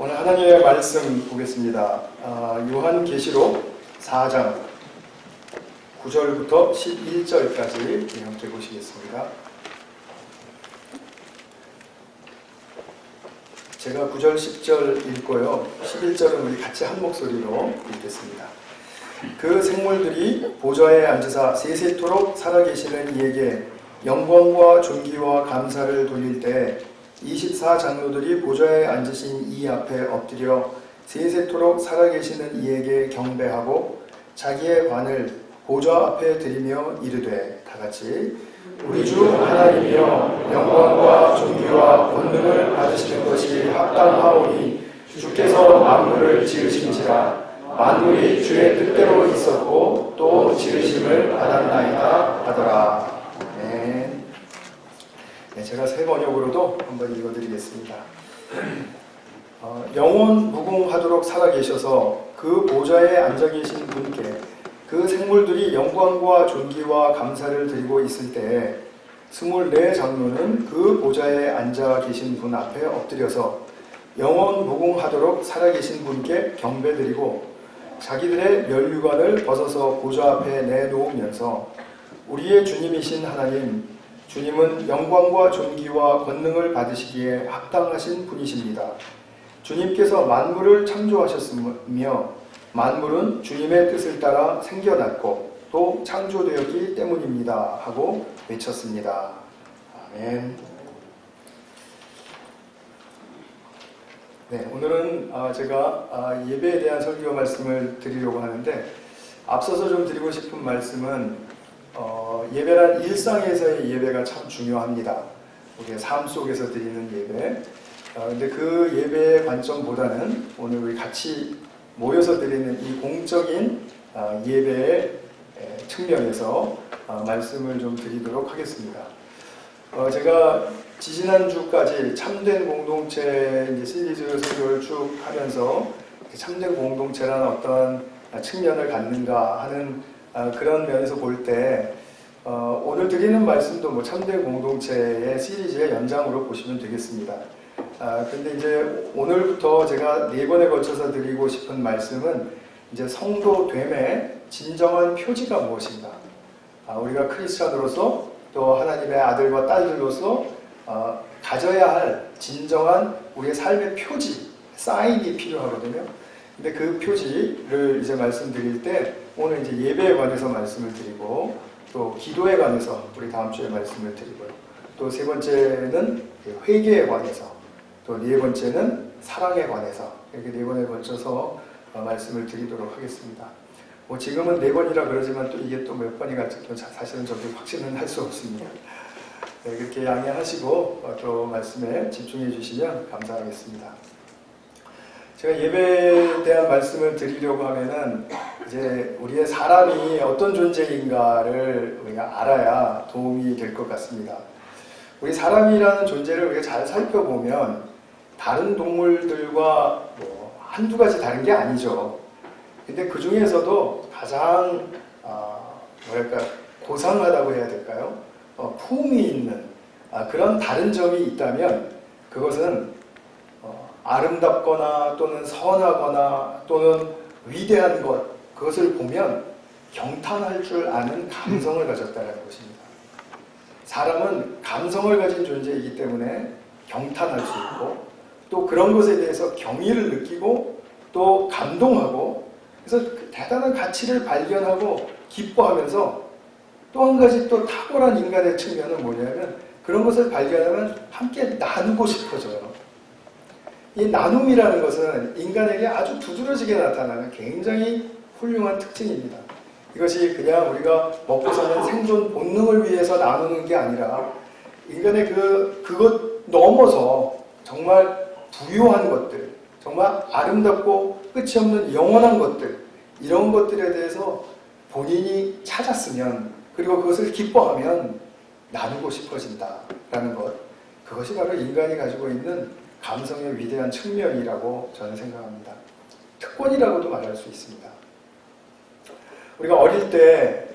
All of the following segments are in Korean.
오늘 하나님의 말씀 보겠습니다. 요한계시록 4장 9절부터 11절까지 함께 보시겠습니다. 제가 9절, 10절 읽고요. 11절은 우리 같이 한 목소리로 읽겠습니다. 그 생물들이 보좌에 앉으사 세세토록 살아계시는 이에게 영광과 존귀와 감사를 돌릴 때 24장로들이 보좌에 앉으신 이 앞에 엎드려 세세토록 살아계시는 이에게 경배하고 자기의 관을 보좌 앞에 드리며 이르되, 다같이 우리 주 하나님이여 영광과 존귀와 권능을 받으시는 것이 합당하오니 주께서 만물을 지으신지라. 만물이 주의 뜻대로 있었고 또 지으심을 받았나이다 하더라. 아멘. 네, 제가 새 번역으로도 한번 읽어드리겠습니다. 영원 무궁하도록 살아계셔서 그 보좌에 앉아 계신 분께 그 생물들이 영광과 존귀와 감사를 드리고 있을 때에 24장로는 그 보좌에 앉아 계신 분 앞에 엎드려서 영원 무궁하도록 살아계신 분께 경배드리고 자기들의 면류관을 벗어서 보좌 앞에 내놓으면서 우리의 주님이신 하나님, 주님은 영광과 존귀와 권능을 받으시기에 합당하신 분이십니다. 주님께서 만물을 창조하셨으며 만물은 주님의 뜻을 따라 생겨났고 또 창조되었기 때문입니다 하고 외쳤습니다. 아멘. 네, 오늘은 제가 예배에 대한 설교 말씀을 드리려고 하는데, 앞서서 좀 드리고 싶은 말씀은 예배란 일상에서의 예배가 참 중요합니다. 우리의 삶 속에서 드리는 예배. 근데 그 예배의 관점보다는 오늘 우리 같이 모여서 드리는 이 공적인 예배의 측면에서 말씀을 좀 드리도록 하겠습니다. 제가 지지난주까지 참된 공동체 시리즈 설교를 쭉 하면서 참된 공동체란 어떤 측면을 갖는가 하는 그런 면에서 볼 때 오늘 드리는 말씀도 뭐 참된 공동체의 시리즈의 연장으로 보시면 되겠습니다. 근데 이제 오늘부터 제가 4번에 걸쳐서 드리고 싶은 말씀은 이제 성도됨의 진정한 표지가 무엇인가. 우리가 크리스찬으로서 또 하나님의 아들과 딸들로서 가져야 할 진정한 우리의 삶의 표지, 사인이 필요하거든요. 근데 그 표지를 이제 말씀드릴 때 오늘 이제 예배에 관해서 말씀을 드리고 또 기도에 관해서 우리 다음 주에 말씀을 드리고요. 또 세 번째는 회개에 관해서, 또 네 번째는 사랑에 관해서 이렇게 4번에 걸쳐서 말씀을 드리도록 하겠습니다. 뭐 지금은 4번이라 그러지만 또 이게 또 몇 번이 갈지 사실은 저도 확신은 할 수 없습니다. 네, 그렇게 양해하시고 또 말씀에 집중해 주시면 감사하겠습니다. 제가 예배에 대한 말씀을 드리려고 하면은 이제 우리의 사람이 어떤 존재인가를 우리가 알아야 도움이 될 것 같습니다. 우리 사람이라는 존재를 우리가 잘 살펴보면 다른 동물들과 뭐 한두 가지 다른 게 아니죠. 근데 그 중에서도 가장 고상하다고 해야 될까요? 품이 있는 그런 다른 점이 있다면 그것은 아름답거나 또는 선하거나 또는 위대한 것, 그것을 보면 경탄할 줄 아는 감성을 가졌다는 것입니다. 사람은 감성을 가진 존재이기 때문에 경탄할 수 있고 또 그런 것에 대해서 경의를 느끼고 또 감동하고, 그래서 대단한 가치를 발견하고 기뻐하면서 또 한 가지 또 탁월한 인간의 측면은 뭐냐면 그런 것을 발견하면 함께 나누고 싶어져요. 이 나눔이라는 것은 인간에게 아주 두드러지게 나타나는 굉장히 훌륭한 특징입니다. 이것이 그냥 우리가 먹고 사는 생존 본능을 위해서 나누는 게 아니라 인간의 그것 넘어서 정말 부유한 것들, 정말 아름답고 끝이 없는 영원한 것들, 이런 것들에 대해서 본인이 찾았으면 그리고 그것을 기뻐하면 나누고 싶어진다라는 것, 그것이 바로 인간이 가지고 있는 감성의 위대한 측면이라고 저는 생각합니다. 특권이라고도 말할 수 있습니다. 우리가 어릴 때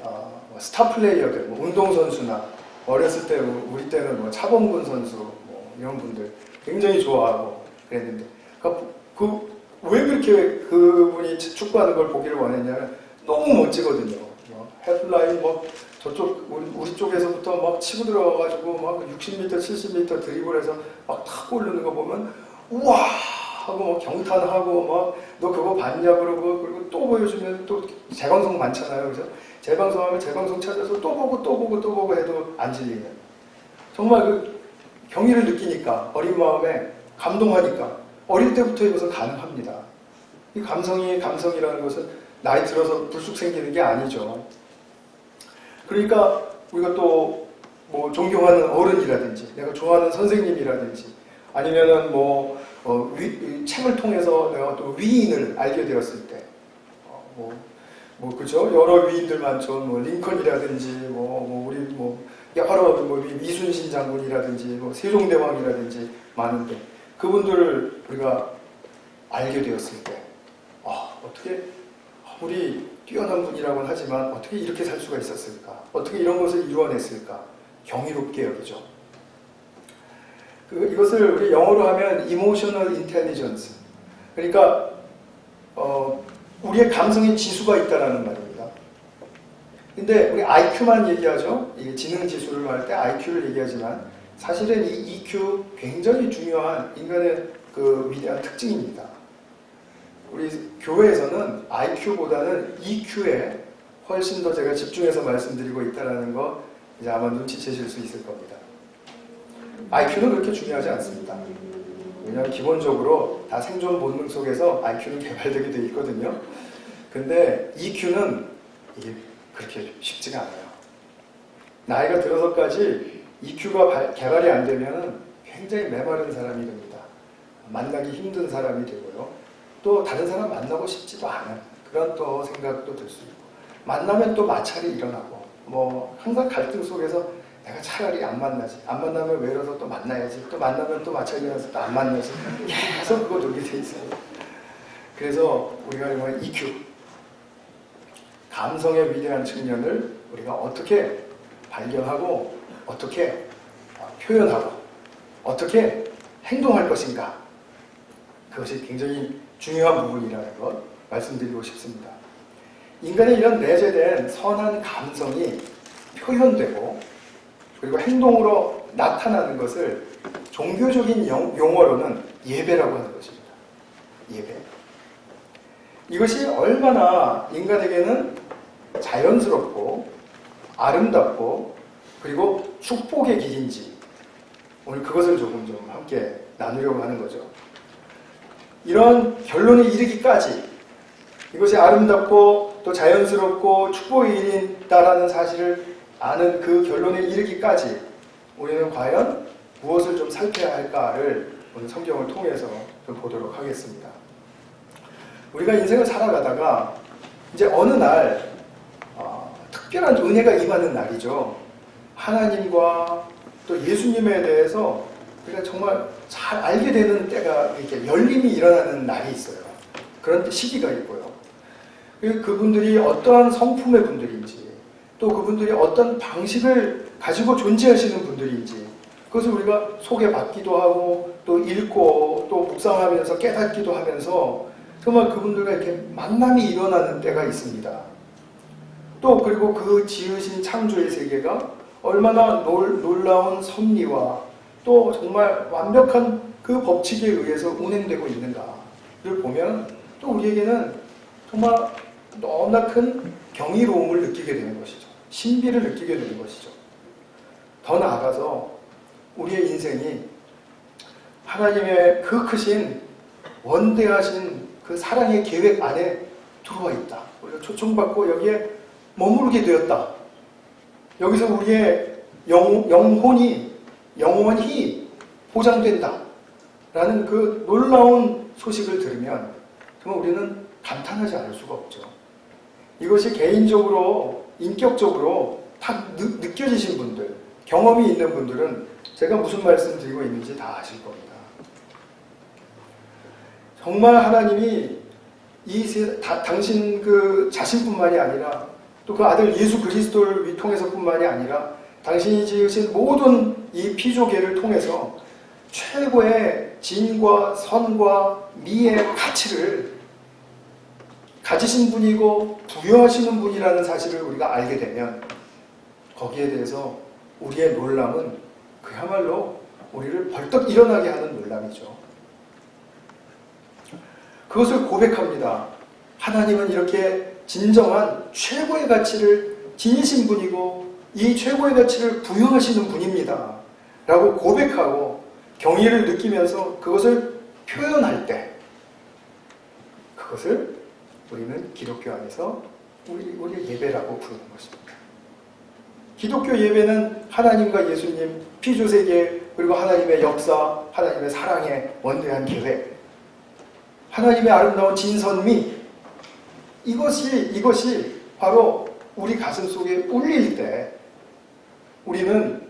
스타 플레이어들, 운동선수나 어렸을 때 우리 때는 차범근 선수 이런 분들 굉장히 좋아하고 그랬는데 그 왜 그렇게 그분이 축구하는 걸 보기를 원했냐면 너무 멋지거든요. 헤드라인 저쪽 우리 쪽에서부터 막 치고 들어가가지고 막 60m, 70m 드리블해서 막 탁 올르는 거 보면 우와 하고 막 경탄하고 막 너 그거 봤냐 그러고 그리고 또 보여주면 또 재방송 많잖아요. 그래서 재방송하면 재방송 찾아서 또 보고 또 보고 또 보고 해도 안 질리는. 정말 그 경의를 느끼니까 어린 마음에 감동하니까 어릴 때부터 이것은 가능합니다. 이 감성이라는 것은 나이 들어서 불쑥 생기는 게 아니죠. 그러니까 우리가 또 뭐 존경하는 어른이라든지 내가 좋아하는 선생님이라든지 아니면은 책을 통해서 내가 또 위인을 알게 되었을 때 그죠? 여러 위인들 많죠. 링컨이라든지 여러 이순신 장군이라든지 세종대왕이라든지 많은데 그분들을 우리가 알게 되었을 때 어떻게 아무리 뛰어난 분이라고는 하지만 어떻게 이렇게 살 수가 있었을까? 어떻게 이런 것을 이루어냈을까? 경이롭게 여기죠. 이것을 우리 영어로 하면 emotional intelligence. 그러니까 우리의 감성의 지수가 있다라는 말입니다. 근데 우리 IQ만 얘기하죠. 이게 지능 지수를 할 때 IQ를 얘기하지만 사실은 이 EQ 굉장히 중요한 인간의 그 위대한 특징입니다. 우리 교회에서는 IQ보다는 EQ에 훨씬 더 제가 집중해서 말씀드리고 있다는 거 이제 아마 눈치채실 수 있을 겁니다. IQ는 그렇게 중요하지 않습니다. 왜냐하면 기본적으로 다 생존 본능 속에서 IQ는 개발되게 되어 있거든요. 근데 EQ는 이게 그렇게 쉽지가 않아요. 나이가 들어서까지 EQ가 개발이 안 되면 굉장히 메마른 사람이 됩니다. 만나기 힘든 사람이 되고요. 또 다른 사람 만나고 싶지도 않은 그런 또 생각도 들 수 있고 만나면 또 마찰이 일어나고 항상 갈등 속에서 내가 차라리 안 만나지. 안 만나면 외로워서 또 만나야지. 또 만나면 또 마찰이 일어나서 또 안 만나지. 계속 그거 놀게 돼 있어요. 그래서 우리가 이런 EQ, 감성의 위대한 측면을 우리가 어떻게 발견하고 어떻게 표현하고 어떻게 행동할 것인가. 그것이 굉장히 중요한 부분이라는 것 말씀드리고 싶습니다. 인간의 이런 내재된 선한 감성이 표현되고 그리고 행동으로 나타나는 것을 종교적인 용어로는 예배라고 하는 것입니다. 예배. 이것이 얼마나 인간에게는 자연스럽고 아름답고 그리고 축복의 길인지 오늘 그것을 조금 좀 함께 나누려고 하는 거죠. 이런 결론에 이르기까지 이것이 아름답고 또 자연스럽고 축복의 일이다라는 사실을 아는 그 결론에 이르기까지 우리는 과연 무엇을 좀 살펴야 할까를 오늘 성경을 통해서 좀 보도록 하겠습니다. 우리가 인생을 살아가다가 이제 어느 날 특별한 은혜가 임하는 날이죠. 하나님과 또 예수님에 대해서 우리가 정말 잘 알게 되는 때가 이렇게 열림이 일어나는 날이 있어요. 그런 시기가 있고요. 그분들이 어떠한 성품의 분들인지 또 그분들이 어떤 방식을 가지고 존재하시는 분들인지 그것을 우리가 소개받기도 하고 또 읽고 또 묵상하면서 깨닫기도 하면서 정말 그분들과 이렇게 만남이 일어나는 때가 있습니다. 또 그리고 그 지으신 창조의 세계가 얼마나 놀라운 섭리와 또 정말 완벽한 그 법칙에 의해서 운행되고 있는가를 보면 또 우리에게는 정말 너무나 큰 경이로움을 느끼게 되는 것이죠. 신비를 느끼게 되는 것이죠. 더 나아가서 우리의 인생이 하나님의 그 크신 원대하신 그 사랑의 계획 안에 들어와 있다. 우리가 초청받고 여기에 머무르게 되었다. 여기서 우리의 영혼이 영원히 보장된다. 라는 그 놀라운 소식을 들으면 정말 우리는 감탄하지 않을 수가 없죠. 이것이 개인적으로, 인격적으로 다 느껴지신 분들, 경험이 있는 분들은 제가 무슨 말씀 드리고 있는지 다 아실 겁니다. 정말 하나님이 당신 그 자신뿐만이 아니라 또 그 아들 예수 그리스도를 통해서뿐만이 아니라 당신이 지으신 모든 이 피조계를 통해서 최고의 진과 선과 미의 가치를 가지신 분이고 부여하시는 분이라는 사실을 우리가 알게 되면 거기에 대해서 우리의 놀람은 그야말로 우리를 벌떡 일어나게 하는 놀람이죠. 그것을 고백합니다. 하나님은 이렇게 진정한 최고의 가치를 지니신 분이고 이 최고의 가치를 부여하시는 분입니다. 라고 고백하고 경의를 느끼면서 그것을 표현할 때 그것을 우리는 기독교 안에서 우리의 예배라고 부르는 것입니다. 기독교 예배는 하나님과 예수님, 피조세계, 그리고 하나님의 역사, 하나님의 사랑의 원대한 계획, 하나님의 아름다운 진선미, 이것이 바로 우리 가슴 속에 울릴 때 우리는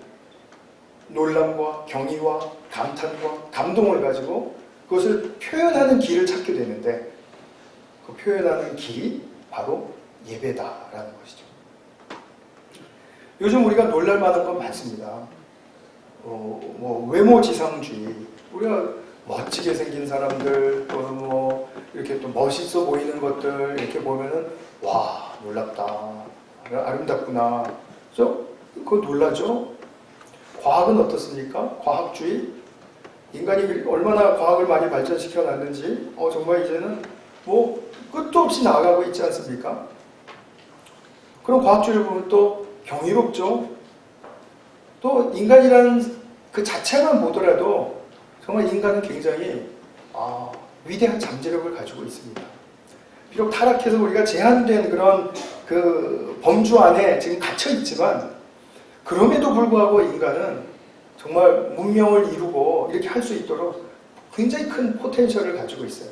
놀람과 경의와 감탄과 감동을 가지고 그것을 표현하는 길을 찾게 되는데 그 표현하는 길이 바로 예배다라는 것이죠. 요즘 우리가 놀랄 만한 건 많습니다. 외모지상주의, 우리가 멋지게 생긴 사람들 또는 이렇게 또 멋있어 보이는 것들 이렇게 보면은 와 놀랍다, 아름답구나, 그거 놀라죠? 과학은 어떻습니까? 과학주의, 인간이 얼마나 과학을 많이 발전시켜 놨는지 정말 이제는 끝도 없이 나아가고 있지 않습니까? 그런 과학주의를 보면 또 경이롭죠. 또 인간이라는 그 자체만 보더라도 정말 인간은 굉장히 위대한 잠재력을 가지고 있습니다. 비록 타락해서 우리가 제한된 그런 그 범주 안에 지금 갇혀 있지만 그럼에도 불구하고 인간은 정말 문명을 이루고 이렇게 할 수 있도록 굉장히 큰 포텐셜을 가지고 있어요.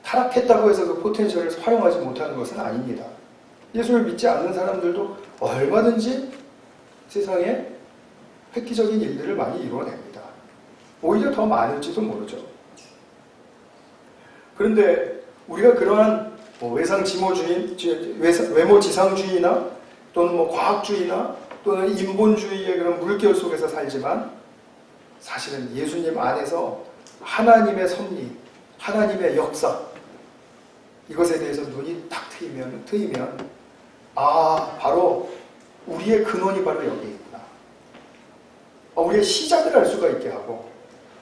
타락했다고 해서 그 포텐셜을 활용하지 못하는 것은 아닙니다. 예수를 믿지 않는 사람들도 얼마든지 세상에 획기적인 일들을 많이 이루어냅니다. 오히려 더 많을지도 모르죠. 그런데 우리가 그러한 외모지상주의나 또는 과학주의나 또는 인본주의의 그런 물결 속에서 살지만 사실은 예수님 안에서 하나님의 섭리, 하나님의 역사, 이것에 대해서 눈이 딱 트이면 바로 우리의 근원이 바로 여기 있구나. 우리의 시작을 알 수가 있게 하고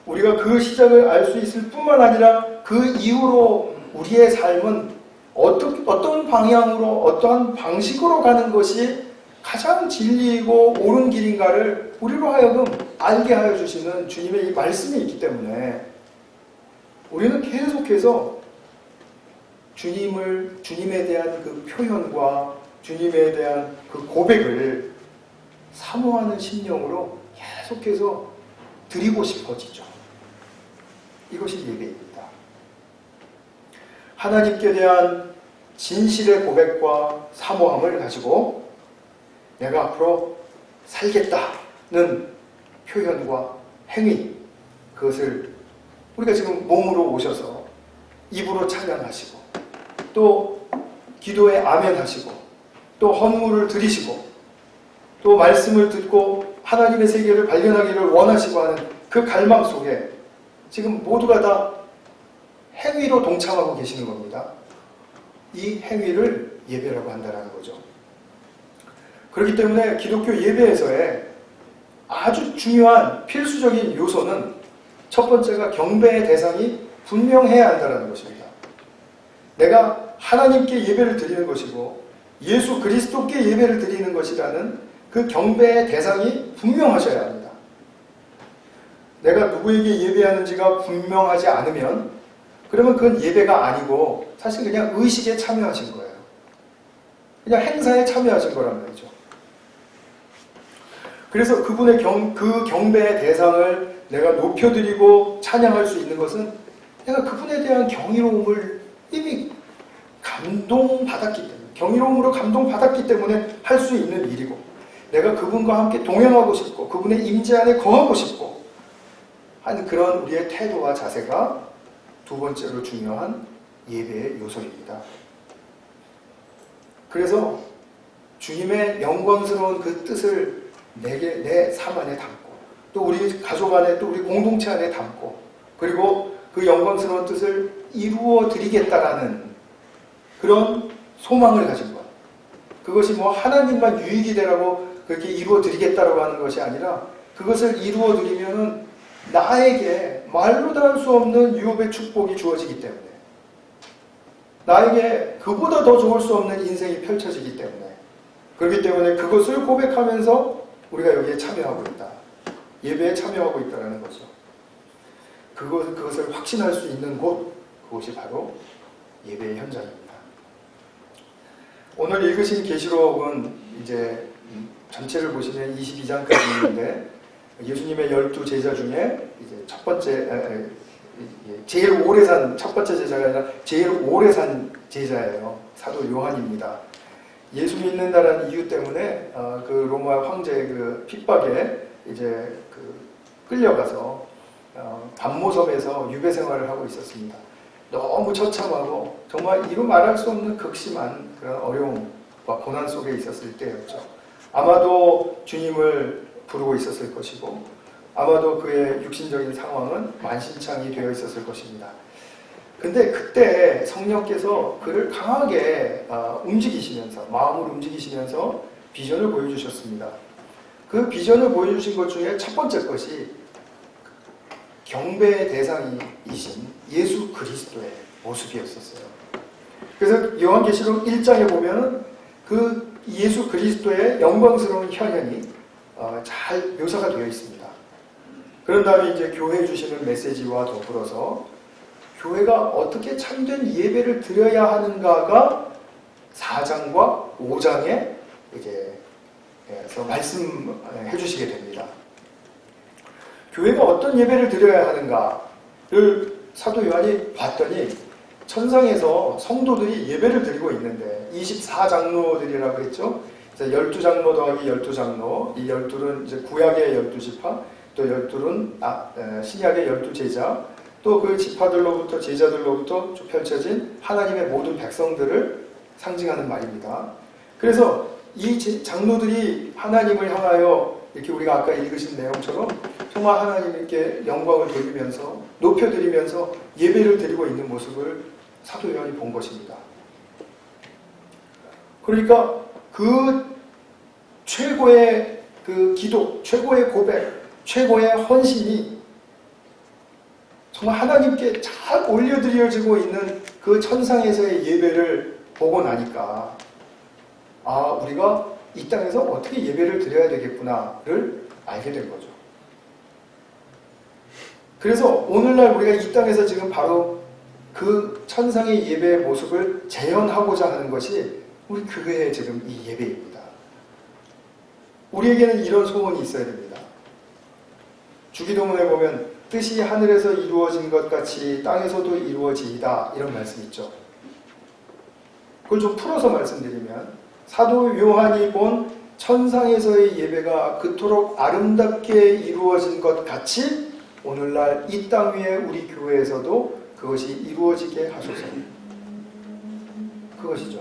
우리가 그 시작을 알 수 있을 뿐만 아니라 그 이후로 우리의 삶은 어떤 방향으로 어떠한 방식으로 가는 것이 가장 진리이고 옳은 길인가를 우리로 하여금 알게 하여 주시는 주님의 이 말씀이 있기 때문에 우리는 계속해서 주님에 대한 그 표현과 주님에 대한 그 고백을 사모하는 심령으로 계속해서 드리고 싶어지죠. 이것이 예배입니다. 하나님께 대한 진실의 고백과 사모함을 가지고 내가 앞으로 살겠다는 표현과 행위, 그것을 우리가 지금 몸으로 오셔서 입으로 찬양하시고 또 기도에 아멘 하시고 또 헌물을 드리시고 또 말씀을 듣고 하나님의 세계를 발견하기를 원하시고 하는 그 갈망 속에 지금 모두가 다 행위로 동참하고 계시는 겁니다. 이 행위를 예배라고 한다는 거죠. 그렇기 때문에 기독교 예배에서의 아주 중요한 필수적인 요소는 첫 번째가 경배의 대상이 분명해야 한다는 것입니다. 내가 하나님께 예배를 드리는 것이고 예수 그리스도께 예배를 드리는 것이라는 그 경배의 대상이 분명하셔야 합니다. 내가 누구에게 예배하는지가 분명하지 않으면 그러면 그건 예배가 아니고 사실 그냥 의식에 참여하신 거예요. 그냥 행사에 참여하신 거란 말이죠. 그래서 그분의 그 경배의 대상을 내가 높여드리고 찬양할 수 있는 것은 내가 그분에 대한 경이로움을 이미 감동받았기 때문에, 경이로움으로 감동받았기 때문에 할 수 있는 일이고, 내가 그분과 함께 동행하고 싶고 그분의 임재 안에 거하고 싶고 하는 그런 우리의 태도와 자세가 두 번째로 중요한 예배의 요소입니다. 그래서 주님의 영광스러운 그 뜻을 내 삶 안에 담고 또 우리 가족 안에 또 우리 공동체 안에 담고 그리고 그 영광스러운 뜻을 이루어 드리겠다라는 그런 소망을 가진 것. 그것이 뭐 하나님만 유익이 되라고 그렇게 이루어 드리겠다라고 하는 것이 아니라 그것을 이루어 드리면은 나에게 말로 다 할 수 없는 유업의 축복이 주어지기 때문에, 나에게 그보다 더 좋을 수 없는 인생이 펼쳐지기 때문에, 그렇기 때문에 그것을 고백하면서 우리가 여기에 참여하고 있다. 예배에 참여하고 있다는 거죠. 그것을 확신할 수 있는 곳, 그것이 바로 예배의 현장입니다. 오늘 읽으신 계시록은 이제 전체를 보시면 22장까지 있는데, 예수님의 12 제자 중에 이제 첫 번째, 제일 오래 산 첫 번째 제자가 아니라 제일 오래 산 제자예요. 사도 요한입니다. 예수 믿는다라는 이유 때문에 그 로마 황제 그 핍박에 이제 끌려가서 반모섬에서 유배 생활을 하고 있었습니다. 너무 처참하고 정말 이루 말할 수 없는 극심한 그런 어려움과 고난 속에 있었을 때였죠. 아마도 주님을 부르고 있었을 것이고, 아마도 그의 육신적인 상황은 만신창이 되어 있었을 것입니다. 근데 그때 성령께서 그를 강하게 움직이시면서, 마음을 움직이시면서 비전을 보여주셨습니다. 그 비전을 보여주신 것 중에 첫 번째 것이 경배의 대상이신 예수 그리스도의 모습이었었어요. 그래서 요한계시록 1장에 보면 그 예수 그리스도의 영광스러운 현현이 잘 묘사가 되어 있습니다. 그런 다음에 이제 교회 주시는 메시지와 더불어서 교회가 어떻게 참된 예배를 드려야 하는가가 4장과 5장에 이제 말씀해 주시게 됩니다. 교회가 어떤 예배를 드려야 하는가를 사도 요한이 봤더니 천상에서 성도들이 예배를 드리고 있는데 24장로들이라고 그랬죠. 12장로 더하기 12장로, 이 12는 이제 구약의 12지파, 또 12는 신약의 12제자, 또 그 지파들로부터 제자들로부터 펼쳐진 하나님의 모든 백성들을 상징하는 말입니다. 그래서 이 장로들이 하나님을 향하여 이렇게 우리가 아까 읽으신 내용처럼 정말 하나님께 영광을 돌리면서 높여드리면서 예배를 드리고 있는 모습을 사도 요한이 본 것입니다. 그러니까 그 최고의 그 기도, 최고의 고백, 최고의 헌신이 정말 하나님께 잘 올려드려지고 있는 그 천상에서의 예배를 보고 나니까 우리가 이 땅에서 어떻게 예배를 드려야 되겠구나를 알게 된 거죠. 그래서 오늘날 우리가 이 땅에서 지금 바로 그 천상의 예배의 모습을 재현하고자 하는 것이 우리 교회의 지금 이 예배입니다. 우리에게는 이런 소원이 있어야 됩니다. 주기도문에 보면 뜻이 하늘에서 이루어진 것 같이 땅에서도 이루어지이다, 이런 말씀이 있죠. 그걸 좀 풀어서 말씀드리면 사도 요한이 본 천상에서의 예배가 그토록 아름답게 이루어진 것 같이 오늘날 이 땅 위에 우리 교회에서도 그것이 이루어지게 하소서. 그것이죠.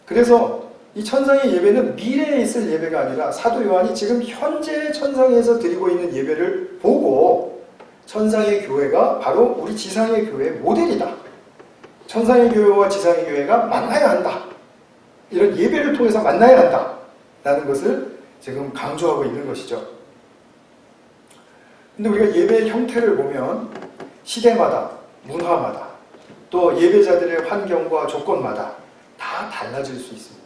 그래서 이 천상의 예배는 미래에 있을 예배가 아니라 사도 요한이 지금 현재 천상에서 드리고 있는 예배를 보고 천상의 교회가 바로 우리 지상의 교회의 모델이다. 천상의 교회와 지상의 교회가 만나야 한다. 이런 예배를 통해서 만나야 한다. 라는 것을 지금 강조하고 있는 것이죠. 근데 우리가 예배의 형태를 보면 시대마다, 문화마다, 또 예배자들의 환경과 조건마다 다 달라질 수 있습니다.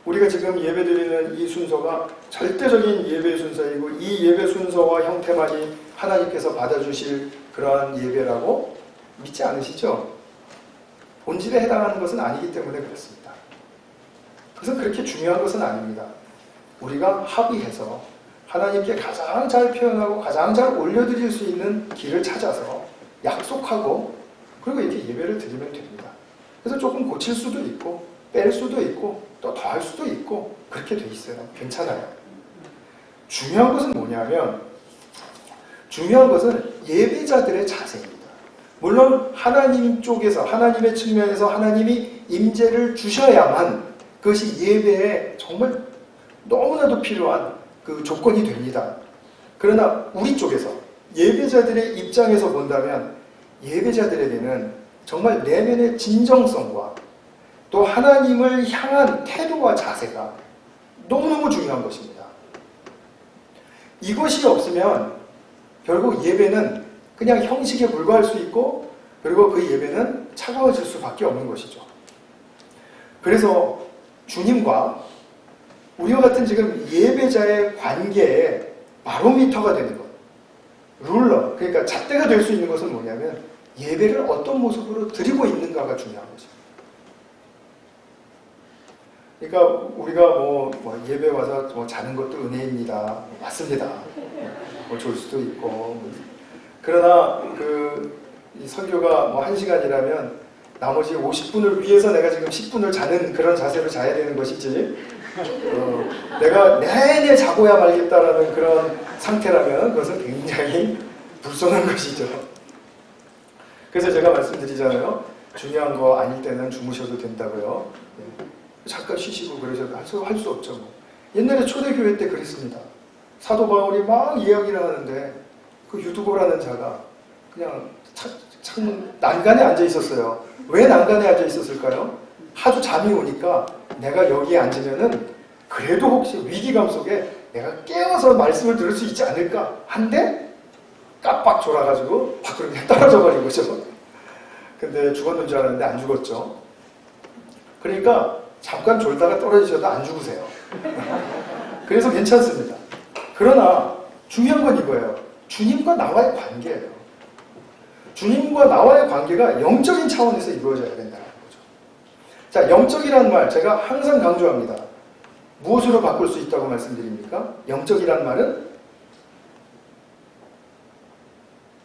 우리가 지금 예배드리는 이 순서가 절대적인 예배 순서이고 이 예배 순서와 형태만이 하나님께서 받아주실 그러한 예배라고 믿지 않으시죠? 본질에 해당하는 것은 아니기 때문에 그렇습니다. 그것은 그렇게 중요한 것은 아닙니다. 우리가 합의해서 하나님께 가장 잘 표현하고 가장 잘 올려드릴 수 있는 길을 찾아서 약속하고 그리고 이렇게 예배를 드리면 됩니다. 그래서 조금 고칠 수도 있고 뺄 수도 있고 또 더할 수도 있고 그렇게 돼 있어요. 괜찮아요. 중요한 것은 뭐냐면 중요한 것은 예배자들의 자세입니다. 물론 하나님 쪽에서 하나님의 측면에서 하나님이 임재를 주셔야만 그것이 예배에 정말 너무나도 필요한 그 조건이 됩니다. 그러나 우리 쪽에서 예배자들의 입장에서 본다면 예배자들에게는 정말 내면의 진정성과 또 하나님을 향한 태도와 자세가 너무너무 중요한 것입니다. 이것이 없으면 결국 예배는 그냥 형식에 불과할 수 있고 그리고 그 예배는 차가워질 수밖에 없는 것이죠. 그래서 주님과 우리와 같은 지금 예배자의 관계에 바로미터가 되는 것, 룰러, 그러니까 잣대가 될 수 있는 것은 뭐냐면 예배를 어떤 모습으로 드리고 있는가가 중요한 거죠. 그러니까 우리가 예배 와서 자는 것도 은혜입니다. 맞습니다. 좋을 수도 있고. 그러나 이 설교가 1시간이라면 나머지 50분을 위해서 내가 지금 10분을 자는 그런 자세로 자야 되는 것이지, 내가 내내 자고야 말겠다라는 그런 상태라면 그것은 굉장히 불손한 것이죠. 그래서 제가 말씀드리잖아요. 중요한 거 아닐 때는 주무셔도 된다고요. 잠깐 쉬시고 그러셔도 할 수 없죠. 옛날에 초대교회 때 그랬습니다. 사도 바울이 막 이야기를 하는데 그 유두고라는 자가 그냥 창문 난간에 앉아 있었어요. 왜 난간에 앉아 있었을까요? 하도 잠이 오니까 내가 여기에 앉으면은 그래도 혹시 위기감 속에 내가 깨어서 말씀을 들을 수 있지 않을까 한데 깜빡 졸아가지고 밖으로 그냥 떨어져 버린 거죠. 근데 죽었는 줄 알았는데 안 죽었죠. 그러니까 잠깐 졸다가 떨어지셔도 안 죽으세요. 그래서 괜찮습니다. 그러나 중요한 건 이거예요. 주님과 나와의 관계예요. 주님과 나와의 관계가 영적인 차원에서 이루어져야 된다는 거죠. 자, 영적이라는 말 제가 항상 강조합니다. 무엇으로 바꿀 수 있다고 말씀드립니까? 영적이라는 말은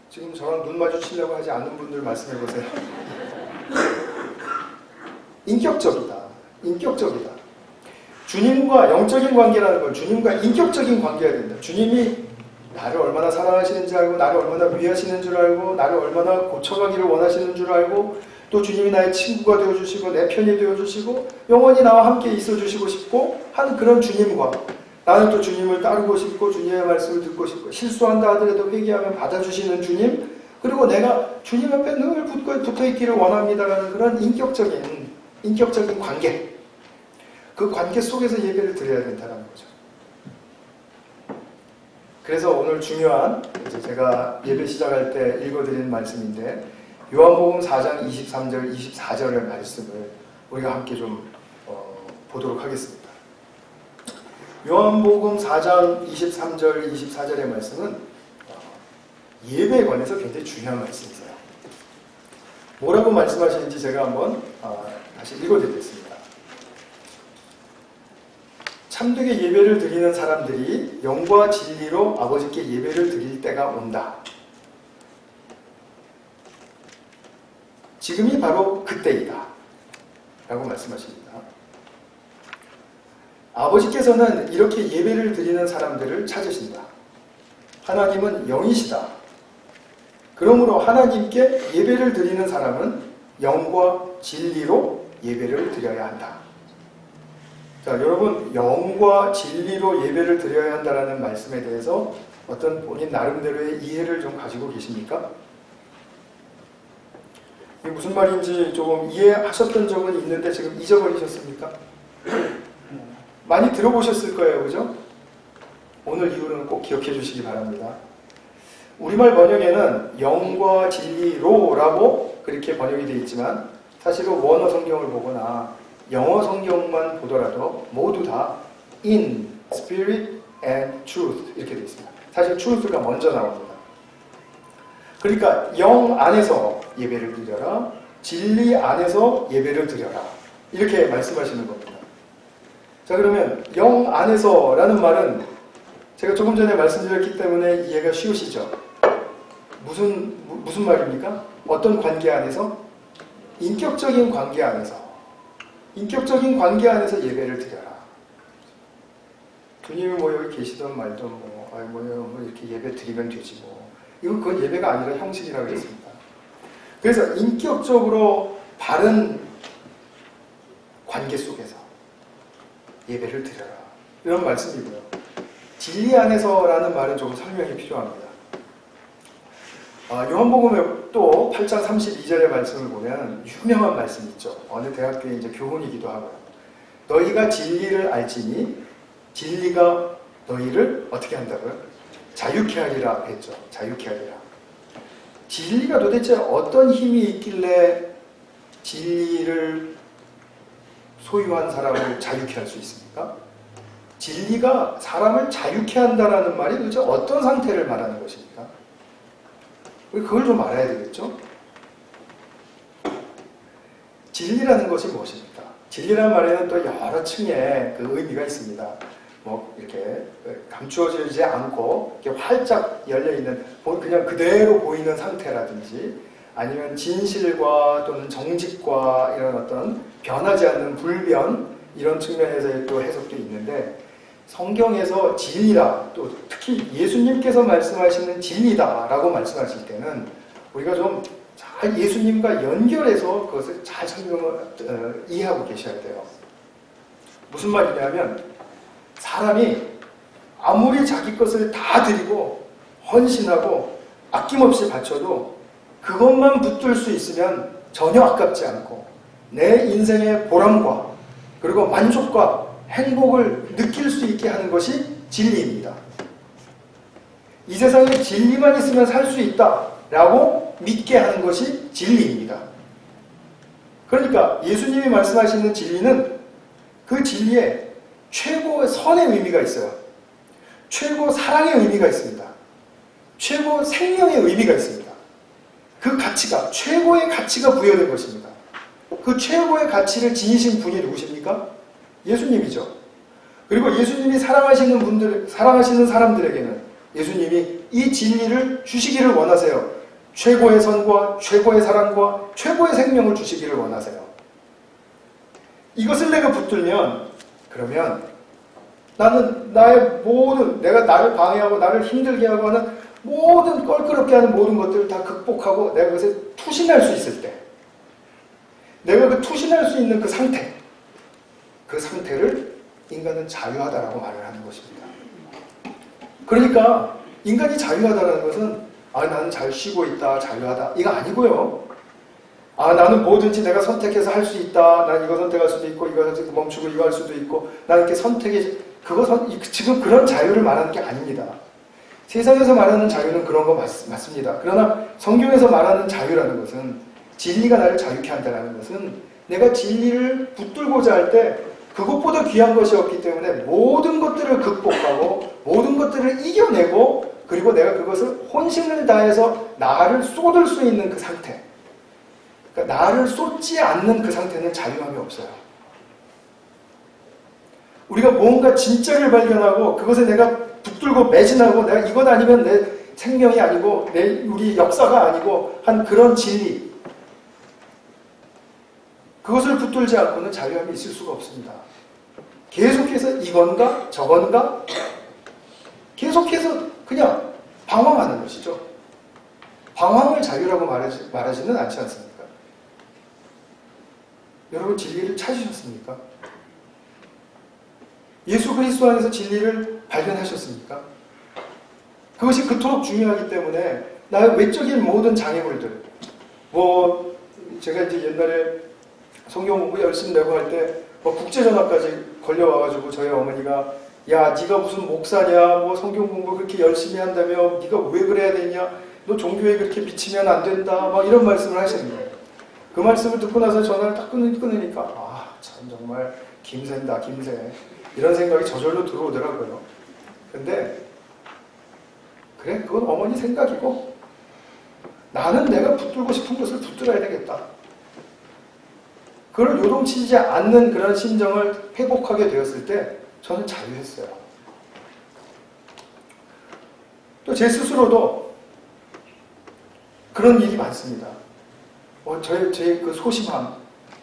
지금 저랑 눈 마주치려고 하지 않는 분들 말씀해 보세요. 인격적이다. 인격적이다. 주님과 영적인 관계라는 건 주님과 인격적인 관계가 된다. 주님이 나를 얼마나 사랑하시는 줄 알고 나를 얼마나 위하시는 줄 알고 나를 얼마나 고쳐가기를 원하시는 줄 알고 또 주님이 나의 친구가 되어주시고 내 편이 되어주시고 영원히 나와 함께 있어주시고 싶고 하는 그런 주님과 나는 또 주님을 따르고 싶고 주님의 말씀을 듣고 싶고 실수한다 하더라도 회개하면 받아주시는 주님 그리고 내가 주님 앞에 늘 붙어있기를 원합니다라는 그런 인격적인 관계 그 관계 속에서 예배를 드려야 된다는 거죠. 그래서 오늘 중요한 제가 예배 시작할 때 읽어드린 말씀인데 요한복음 4장 23절 24절의 말씀을 우리가 함께 좀 보도록 하겠습니다. 요한복음 4장 23절 24절의 말씀은 예배에 관해서 굉장히 중요한 말씀이세요. 뭐라고 말씀하시는지 제가 한번 다시 읽어드리겠습니다. 참되게 예배를 드리는 사람들이 영과 진리로 아버지께 예배를 드릴 때가 온다. 지금이 바로 그때이다. 라고 말씀하십니다. 아버지께서는 이렇게 예배를 드리는 사람들을 찾으신다. 하나님은 영이시다. 그러므로 하나님께 예배를 드리는 사람은 영과 진리로 예배를 드려야 한다. 자, 여러분, 영과 진리로 예배를 드려야 한다는 말씀에 대해서 어떤 본인 나름대로의 이해를 좀 가지고 계십니까? 이게 무슨 말인지 조금 이해하셨던 적은 있는데 지금 잊어버리셨습니까? 많이 들어보셨을 거예요, 그죠? 오늘 이후로는 꼭 기억해 주시기 바랍니다. 우리말 번역에는 영과 진리로라고 그렇게 번역이 되어 있지만 사실은 원어 성경을 보거나 영어 성경만 보더라도 모두 다 in, spirit and truth 이렇게 되어 있습니다. 사실 truth가 먼저 나옵니다. 그러니까 영 안에서 예배를 드려라, 진리 안에서 예배를 드려라 이렇게 말씀하시는 겁니다. 자, 그러면 영 안에서라는 말은 제가 조금 전에 말씀드렸기 때문에 이해가 쉬우시죠? 무슨 말입니까? 어떤 관계 안에서? 인격적인 관계 안에서. 인격적인 관계 안에서 예배를 드려라. 주님이 여기 계시던 말던 이렇게 예배 드리면 되지 뭐. 그건 예배가 아니라 형식이라고 했습니다. 그래서 인격적으로 바른 관계 속에서 예배를 드려라. 이런 말씀이고요. 진리 안에서라는 말은 조금 설명이 필요합니다. 요한복음에 또 8장 32절의 말씀을 보면 유명한 말씀이 있죠. 어느 대학교의 이제 교훈이기도 하고요. 너희가 진리를 알지니 진리가 너희를 어떻게 한다고요? 자유케 하리라 했죠. 자유케 하리라. 진리가 도대체 어떤 힘이 있길래 진리를 소유한 사람을 자유케 할 수 있습니까? 진리가 사람을 자유케 한다라는 말이 도대체 어떤 상태를 말하는 것입니까? 그걸 좀 알아야 되겠죠? 진리라는 것이 무엇입니까? 진리라는 말에는 또 여러 층의 그 의미가 있습니다. 뭐 이렇게 감추어지지 않고 이렇게 활짝 열려 있는 그냥 그대로 보이는 상태라든지 아니면 진실과 또는 정직과 이런 어떤 변하지 않는 불변 이런 측면에서의 또 해석도 있는데 성경에서 진리다 또 특히 예수님께서 말씀하시는 진리다라고 말씀하실 때는 우리가 좀 잘 예수님과 연결해서 그것을 잘 설명을 이해하고 계셔야 돼요. 무슨 말이냐면 사람이 아무리 자기 것을 다 드리고 헌신하고 아낌없이 바쳐도 그것만 붙들 수 있으면 전혀 아깝지 않고 내 인생의 보람과 그리고 만족과 행복을 느낄 수 있게 하는 것이 진리입니다. 이 세상에 진리만 있으면 살 수 있다라고 믿게 하는 것이 진리입니다. 그러니까 예수님이 말씀하시는 진리는 그 진리에 최고의 선의 의미가 있어요. 최고 사랑의 의미가 있습니다. 최고 생명의 의미가 있습니다. 그 가치가 최고의 가치가 부여된 것입니다. 그 최고의 가치를 지니신 분이 누구십니까? 예수님이죠. 그리고 예수님이 사랑하시는 사람들에게는 예수님이 이 진리를 주시기를 원하세요. 최고의 선과 최고의 사랑과 최고의 생명을 주시기를 원하세요. 이것을 내가 붙들면 그러면 나는 나의 모든 내가 나를 방해하고 나를 힘들게 하고 하는 모든 껄끄럽게 하는 모든 것들을 다 극복하고 내가 그것에 투신할 수 있을 때 내가 그 투신할 수 있는 그 상태를 인간은 자유하다라고 말을 하는 것입니다. 그러니까 인간이 자유하다라는 것은 나는 잘 쉬고 있다, 자유하다 이거 아니고요. 나는 뭐든지 내가 선택해서 할 수 있다. 난 이거 선택할 수도 있고 이거 멈추고 이거 할 수도 있고 난 이렇게 지금 그런 자유를 말하는 게 아닙니다. 세상에서 말하는 자유는 그런 거 맞습니다. 그러나 성경에서 말하는 자유라는 것은 진리가 나를 자유케 한다는 것은 내가 진리를 붙들고자 할 때 그것보다 귀한 것이 없기 때문에 모든 것들을 극복하고 모든 것들을 이겨내고 그리고 내가 그것을 혼신을 다해서 나를 쏟을 수 있는 그 상태 그러니까 나를 쏟지 않는 그 상태는 자유함이 없어요. 우리가 뭔가 진짜를 발견하고 그것에 내가 붙들고 매진하고 내가 이것 아니면 내 생명이 아니고 우리 역사가 아니고 한 그런 진리 그것을 붙들지 않고는 자유함이 있을 수가 없습니다. 계속해서 이건가 저건가 계속해서 그냥 방황하는 것이죠. 방황을 자유라고 말하지는 않지 않습니까? 여러분 진리를 찾으셨습니까? 예수 그리스도 안에서 진리를 발견하셨습니까? 그것이 그토록 중요하기 때문에 나의 외적인 모든 장애물들 제가 이제 옛날에 성경 공부 열심히 내고 할 때 국제전화까지 걸려와가지고 저희 어머니가 야 네가 무슨 목사냐 성경 공부 그렇게 열심히 한다며 네가 왜 그래야 되냐 너 종교에 그렇게 미치면 안 된다 이런 말씀을 하시는 거예요. 그 말씀을 듣고 나서 전화를 딱 끊으니까 참 정말 김새다 김새 이런 생각이 저절로 들어오더라고요. 근데 그래 그건 어머니 생각이고 나는 내가 붙들고 싶은 것을 붙들어야 되겠다. 그걸 요동치지 않는 그런 심정을 회복하게 되었을 때 저는 자유했어요. 또 제 스스로도 그런 일이 많습니다. 제 그 소심함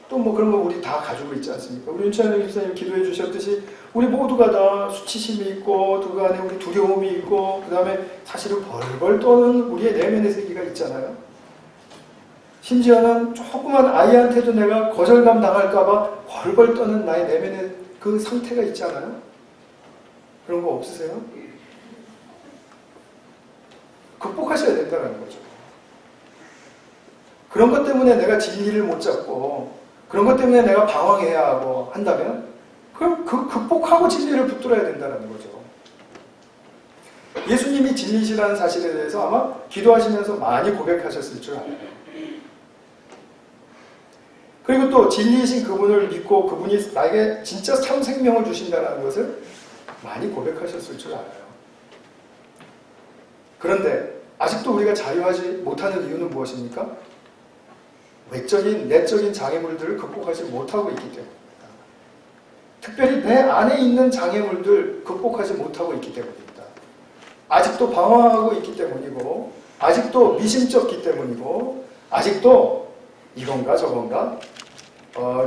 또 그런 거 우리 다 가지고 있지 않습니까? 우리 윤찬영 집사님 기도해 주셨듯이 우리 모두가 다 수치심이 있고 그 안에 우리 두려움이 있고 그 다음에 사실은 벌벌 떠는 우리의 내면의 세계가 있잖아요. 심지어는 조그만 아이한테도 내가 거절감 당할까봐 벌벌 떠는 나의 내면의 그 상태가 있지 않아요? 그런 거 없으세요? 극복하셔야 된다는 거죠. 그런 것 때문에 내가 진리를 못 잡고 그런 것 때문에 내가 방황해야 하고 한다면 그럼 극복하고 진리를 붙들어야 된다는 거죠. 예수님이 진리시라는 사실에 대해서 아마 기도하시면서 많이 고백하셨을 줄 알아요. 그리고 또 진리이신 그분을 믿고 그분이 나에게 진짜 참 생명을 주신다는 것을 많이 고백하셨을 줄 알아요. 그런데 아직도 우리가 자유하지 못하는 이유는 무엇입니까? 외적인, 내적인 장애물들을 극복하지 못하고 있기 때문입니다. 특별히 내 안에 있는 장애물들 극복하지 못하고 있기 때문입니다. 아직도 방황하고 있기 때문이고, 아직도 미심쩍기 때문이고, 아직도 이건가 저건가?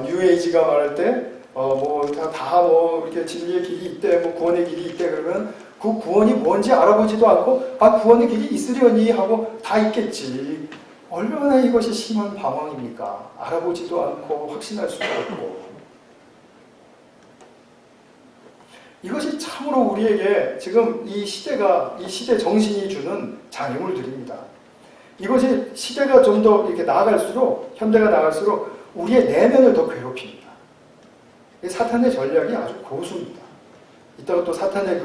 뉴에이지가 말할 때, 이렇게 진리의 길이 있대, 뭐 구원의 길이 있대, 그러면 그 구원이 뭔지 알아보지도 않고, 구원의 길이 있으려니 하고 다 있겠지. 얼마나 이것이 심한 방황입니까? 알아보지도 않고 확신할 수도 없고. 이것이 참으로 우리에게 지금 이 시대 정신이 주는 장애물들입니다. 이것이 시대가 좀 더 이렇게 나아갈수록, 현대가 나아갈수록 우리의 내면을 더 괴롭힙니다. 사탄의 전략이 아주 고수입니다. 이따가 또 사탄의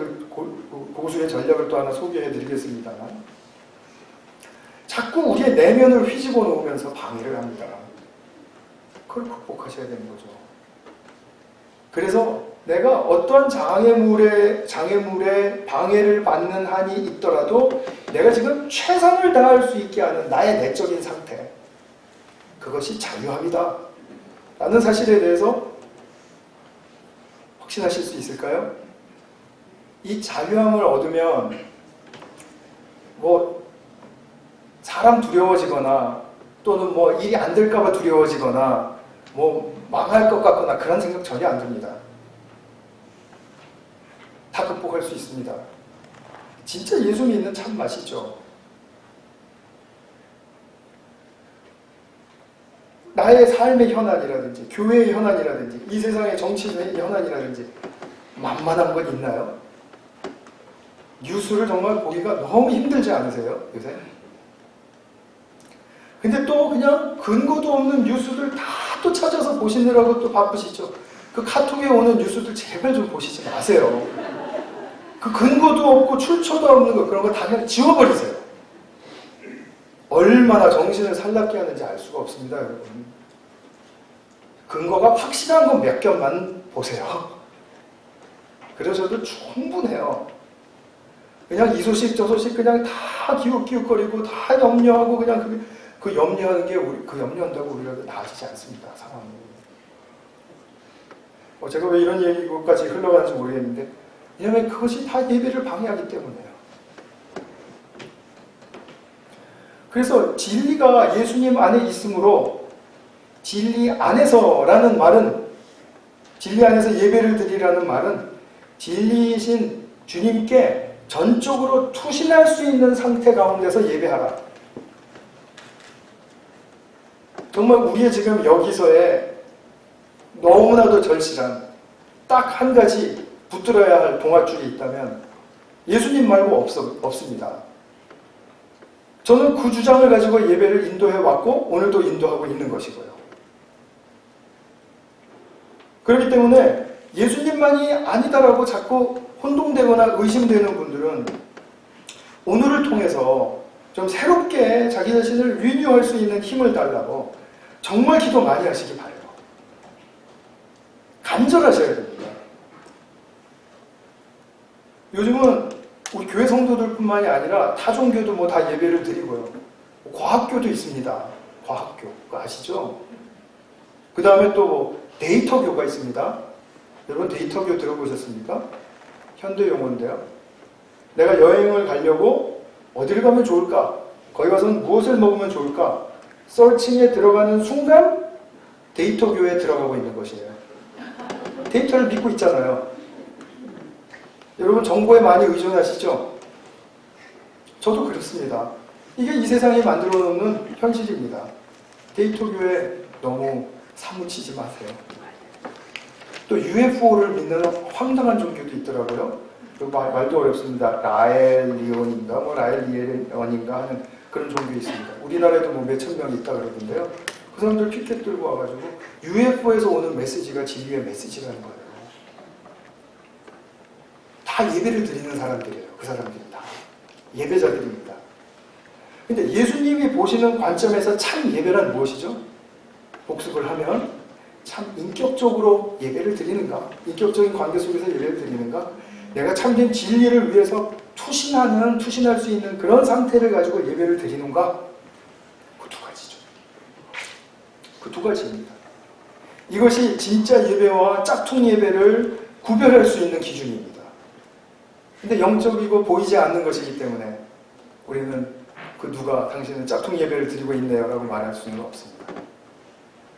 고수의 전략을 또 하나 소개해 드리겠습니다만, 자꾸 우리의 내면을 휘집어 놓으면서 방해를 합니다. 그걸 극복하셔야 되는 거죠. 그래서 내가 어떠한 장애물에 방해를 받는 한이 있더라도 내가 지금 최선을 다할 수 있게 하는 나의 내적인 상태, 그것이 자유함이다 라는 사실에 대해서 확신하실 수 있을까요? 이 자유함을 얻으면 사람 두려워지거나 또는 일이 안 될까봐 두려워지거나 망할 것 같거나 그런 생각 전혀 안 듭니다. 다 극복할 수 있습니다. 진짜 예수 믿는 참 맛이죠. 나의 삶의 현안이라든지 교회의 현안이라든지 이 세상의 정치의 현안이라든지 만만한 건 있나요? 뉴스를 정말 보기가 너무 힘들지 않으세요? 요새? 근데 또 그냥 근거도 없는 뉴스들 다 또 찾아서 보시느라고 또 바쁘시죠. 그 카톡에 오는 뉴스들 제발 좀 보시지 마세요. 그 근거도 없고 출처도 없는 거 그런 거 다 그냥 지워버리세요. 얼마나 정신을 산란케 하는지 알 수가 없습니다, 여러분. 근거가 확실한 건 몇 겹만 보세요. 그러셔도 충분해요. 그냥 이 소식 저 소식 그냥 다 기웃기웃거리고 다 염려하고 그냥 그 염려하는 게 그 염려한다고 우리가 나아지지 않습니다, 상황이. 제가 왜 이런 얘기까지 흘러가는지 모르겠는데, 왜냐하면 그것이 다 예배를 방해하기 때문이에요. 그래서 진리가 예수님 안에 있으므로 진리 안에서라는 말은, 진리 안에서 예배를 드리라는 말은 진리이신 주님께 전적으로 투신할 수 있는 상태 가운데서 예배하라. 정말 우리의 지금 여기서의 너무나도 절실한 딱 한 가지 붙들어야 할 동아줄이 있다면 예수님 말고 없습니다. 저는 그 주장을 가지고 예배를 인도해 왔고 오늘도 인도하고 있는 것이고요. 그렇기 때문에 예수님만이 아니다라고 자꾸 혼동되거나 의심되는 분들은 오늘을 통해서 좀 새롭게 자기 자신을 리뉴할 수 있는 힘을 달라고 정말 기도 많이 하시기 바라요. 간절하셔야 됩니다. 요즘은 우리 교회 성도들뿐만이 아니라 타 종교도 다 예배를 드리고요. 과학교도 있습니다. 과학교 그거 아시죠? 그 다음에 또 데이터교가 있습니다. 여러분 데이터교 들어보셨습니까? 현대 용어인데요. 내가 여행을 가려고 어디를 가면 좋을까? 거기 가서는 무엇을 먹으면 좋을까? 서칭에 들어가는 순간 데이터교에 들어가고 있는 것이에요. 데이터를 믿고 있잖아요. 여러분 정보에 많이 의존하시죠? 저도 그렇습니다. 이게 이 세상이 만들어 놓는 현실입니다. 데이터교에 너무 사무치지 마세요. 또 UFO를 믿는 황당한 종교도 있더라고요. 말도 어렵습니다. 라엘리온인가 라엘리온인가 하는 그런 종교 있습니다. 우리나라에도 뭐 몇천 명 있다 그러던데요. 그 사람들 피켓 들고 와가지고 UFO에서 오는 메시지가 진리의 메시지라는 거예요. 다 예배를 드리는 사람들이에요. 그 사람들이 다 예배자들입니다. 근데 예수님이 보시는 관점에서 참 예배란 무엇이죠? 복습을 하면 참 인격적으로 예배를 드리는가? 인격적인 관계 속에서 예배를 드리는가? 내가 참된 진리를 위해서 투신할 수 있는 그런 상태를 가지고 예배를 드리는가? 그 두 가지죠. 그 두 가지입니다. 이것이 진짜 예배와 짝퉁 예배를 구별할 수 있는 기준입니다. 근데 영적이고 보이지 않는 것이기 때문에 우리는 그 누가 당신은 짝퉁 예배를 드리고 있네요 라고 말할 수는 없습니다.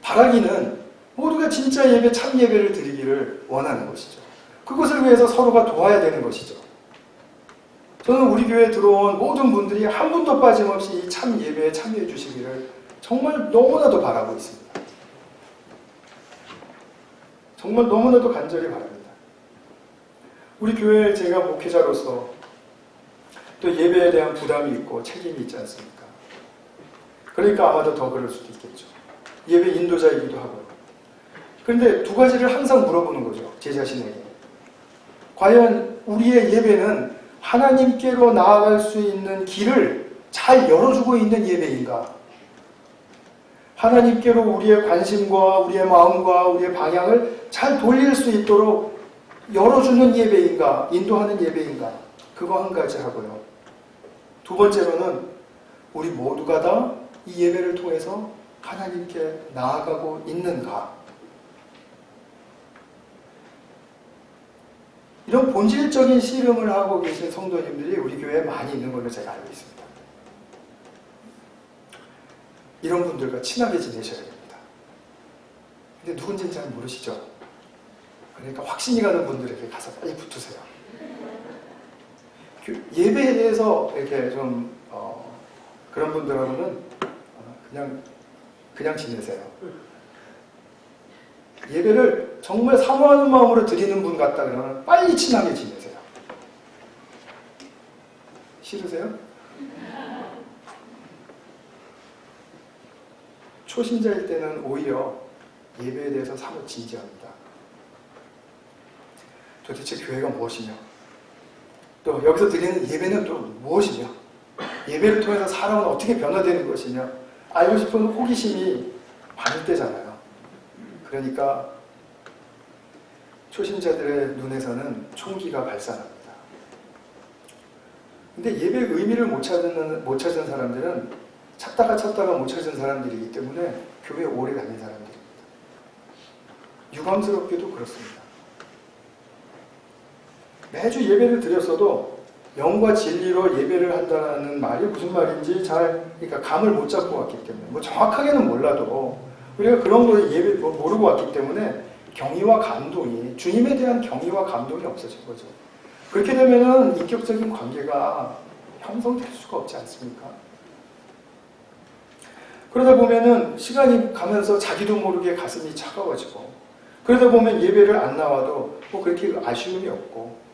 바라기는 모두가 진짜 예배, 참 예배를 드리기를 원하는 것이죠. 그것을 위해서 서로가 도와야 되는 것이죠. 저는 우리 교회에 들어온 모든 분들이 한 분도 빠짐없이 이 참 예배에 참여해 주시기를 정말 너무나도 바라고 있습니다. 정말 너무나도 간절히 바랍니다. 우리 교회에 제가 목회자로서 또 예배에 대한 부담이 있고 책임이 있지 않습니까? 그러니까 아마도 더 그럴 수도 있겠죠. 예배 인도자이기도 하고요. 그런데 두 가지를 항상 물어보는 거죠. 제 자신에게. 과연 우리의 예배는 하나님께로 나아갈 수 있는 길을 잘 열어주고 있는 예배인가? 하나님께로 우리의 관심과 우리의 마음과 우리의 방향을 잘 돌릴 수 있도록 열어주는 예배인가? 인도하는 예배인가? 그거 한 가지 하고요. 두 번째로는 우리 모두가 다 이 예배를 통해서 하나님께 나아가고 있는가? 이런 본질적인 씨름을 하고 계신 성도님들이 우리 교회에 많이 있는 걸로 제가 알고 있습니다. 이런 분들과 친하게 지내셔야 됩니다. 근데 누군지는 잘 모르시죠? 그러니까 확신이 가는 분들에게 가서 빨리 붙으세요. 예배에 대해서 이렇게 좀 그런 분들하고는 그냥 지내세요. 예배를 정말 사모하는 마음으로 드리는 분 같다 그러면 빨리 친하게 지내세요. 싫으세요? 초신자일 때는 오히려 예배에 대해서 사뭇 진지합니다. 도대체 교회가 무엇이며 또 여기서 드리는 예배는 또 무엇이며 예배를 통해서 사람은 어떻게 변화되는 것이며 알고 싶은 호기심이 많을 때잖아요. 그러니까 초신자들의 눈에서는 총기가 발산합니다. 근데 예배의 의미를 못 찾은 사람들은 찾다가 못 찾은 사람들이기 때문에 교회에 오래 다닌 사람들입니다. 유감스럽게도 그렇습니다. 매주 예배를 드렸어도 영과 진리로 예배를 한다는 말이 무슨 말인지 그러니까 감을 못 잡고 왔기 때문에 뭐 정확하게는 몰라도 우리가 그런 거를 모르고 왔기 때문에 경의와 감동이 주님에 대한 경의와 감동이 없어진 거죠. 그렇게 되면은 인격적인 관계가 형성될 수가 없지 않습니까? 그러다 보면은 시간이 가면서 자기도 모르게 가슴이 차가워지고 그러다 보면 예배를 안 나와도 뭐 그렇게 아쉬움이 없고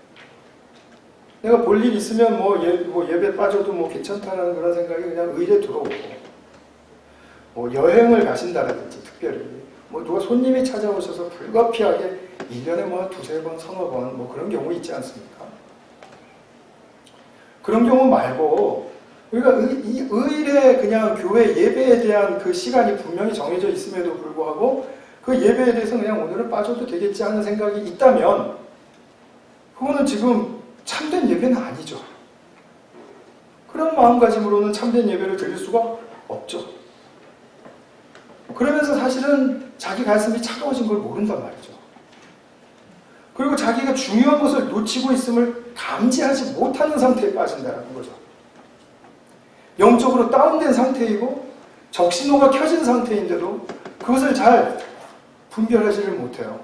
내가 볼 일 있으면 예배 빠져도 뭐 괜찮다는 그런 생각이 그냥 의례 들어오고 뭐 여행을 가신다라든지 특별히 뭐 누가 손님이 찾아오셔서 불가피하게 1년에 뭐 두세 번, 서너 번 뭐 그런 경우 있지 않습니까? 그런 경우 말고 우리가 이 의례 그냥 교회 예배에 대한 그 시간이 분명히 정해져 있음에도 불구하고 그 예배에 대해서 그냥 오늘은 빠져도 되겠지 하는 생각이 있다면 그거는 지금 참된 예배는 아니죠. 그런 마음가짐으로는 참된 예배를 드릴 수가 없죠. 그러면서 사실은 자기 가슴이 차가워진 걸 모른단 말이죠. 그리고 자기가 중요한 것을 놓치고 있음을 감지하지 못하는 상태에 빠진다는 거죠. 영적으로 다운된 상태이고 적신호가 켜진 상태인데도 그것을 잘 분별하지를 못해요.